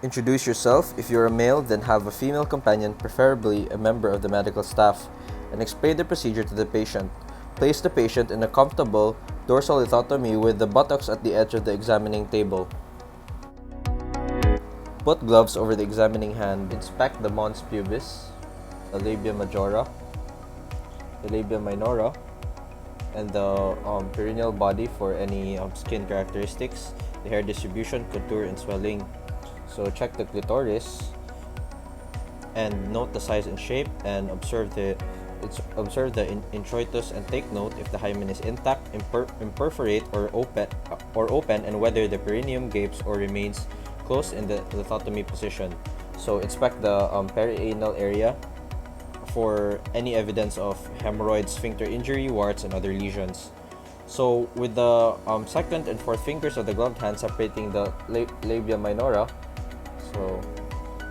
Introduce yourself. If you're a male, then have a female companion, preferably a member of the medical staff, and explain the procedure to the patient. Place the patient in a comfortable dorsal lithotomy with the buttocks at the edge of the examining table. Put gloves over the examining hand. Inspect the mons pubis, the labia majora, the labia minora, and the perineal body for any skin characteristics, the hair distribution, contour, and swelling. So check the clitoris and note the size and shape, and observe the introitus and take note if the hymen is intact, imperforate or open, and whether the perineum gapes or remains closed in the lithotomy position. So inspect the perianal area for any evidence of hemorrhoids, sphincter injury, warts, and other lesions. So with the second and fourth fingers of the gloved hand separating the labia minora, so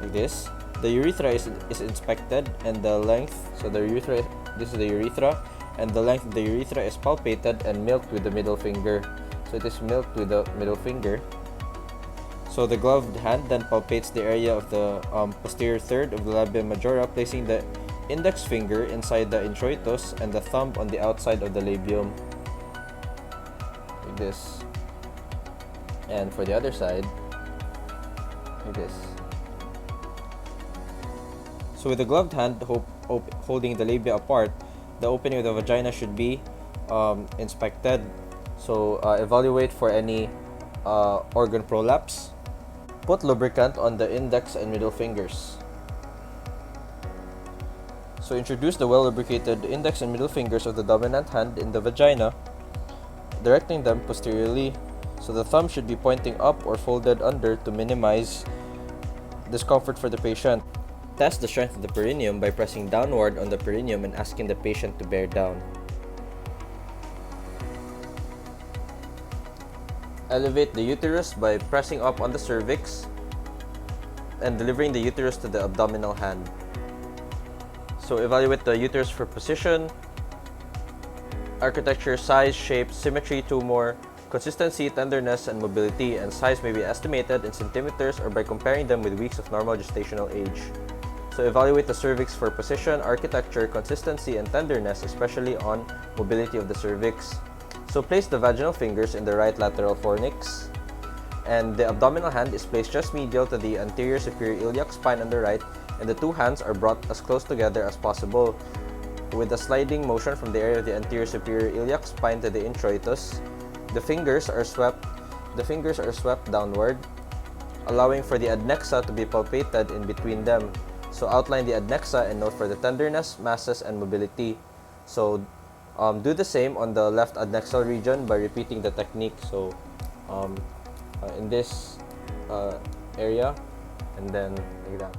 like this, the urethra is inspected, and the length, so the urethra, this is the urethra, and the length of the urethra is palpated and milked with the middle finger. So it is milked with the middle finger. So the gloved hand then palpates the area of the posterior third of the labia majora, placing the index finger inside the introitus and the thumb on the outside of the labium, like this. And for the other side, like this. So with the gloved hand holding the labia apart, the opening of the vagina should be inspected. So evaluate for any organ prolapse. Put lubricant on the index and middle fingers. So introduce the well-lubricated index and middle fingers of the dominant hand in the vagina, directing them posteriorly. So the thumb should be pointing up or folded under to minimize discomfort for the patient. Test the strength of the perineum by pressing downward on the perineum and asking the patient to bear down. Elevate the uterus by pressing up on the cervix and delivering the uterus to the abdominal hand. So evaluate the uterus for position, architecture, size, shape, symmetry, tumor, consistency, tenderness, and mobility, and size may be estimated in centimeters or by comparing them with weeks of normal gestational age. So evaluate the cervix for position, architecture, consistency, and tenderness, especially on mobility of the cervix. So place the vaginal fingers in the right lateral fornix, and the abdominal hand is placed just medial to the anterior superior iliac spine on the right, and the two hands are brought as close together as possible with a sliding motion from the area of the anterior superior iliac spine to the introitus. The fingers are swept downward, allowing for the adnexa to be palpated in between them. So outline the adnexa and note for the tenderness, masses, and mobility. So do the same on the left adnexal region by repeating the technique. So in this area, and then like that.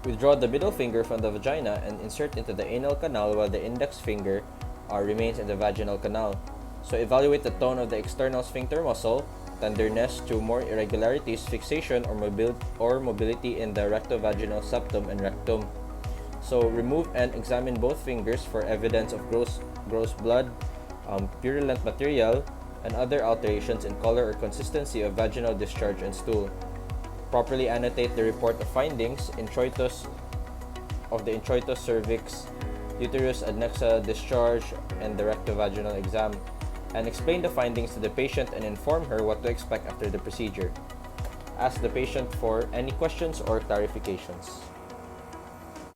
Withdraw the middle finger from the vagina and insert into the anal canal while the index finger remains in the vaginal canal. So evaluate the tone of the external sphincter muscle, tenderness, tumor, irregularities, fixation, or mobility in the rectovaginal septum and rectum. So remove and examine both fingers for evidence of gross blood, purulent material, and other alterations in color or consistency of vaginal discharge and stool. Properly annotate the report of findings, introitus, cervix, uterus, adnexa, discharge, and the rectovaginal exam, and explain the findings to the patient and inform her what to expect after the procedure. Ask the patient for any questions or clarifications.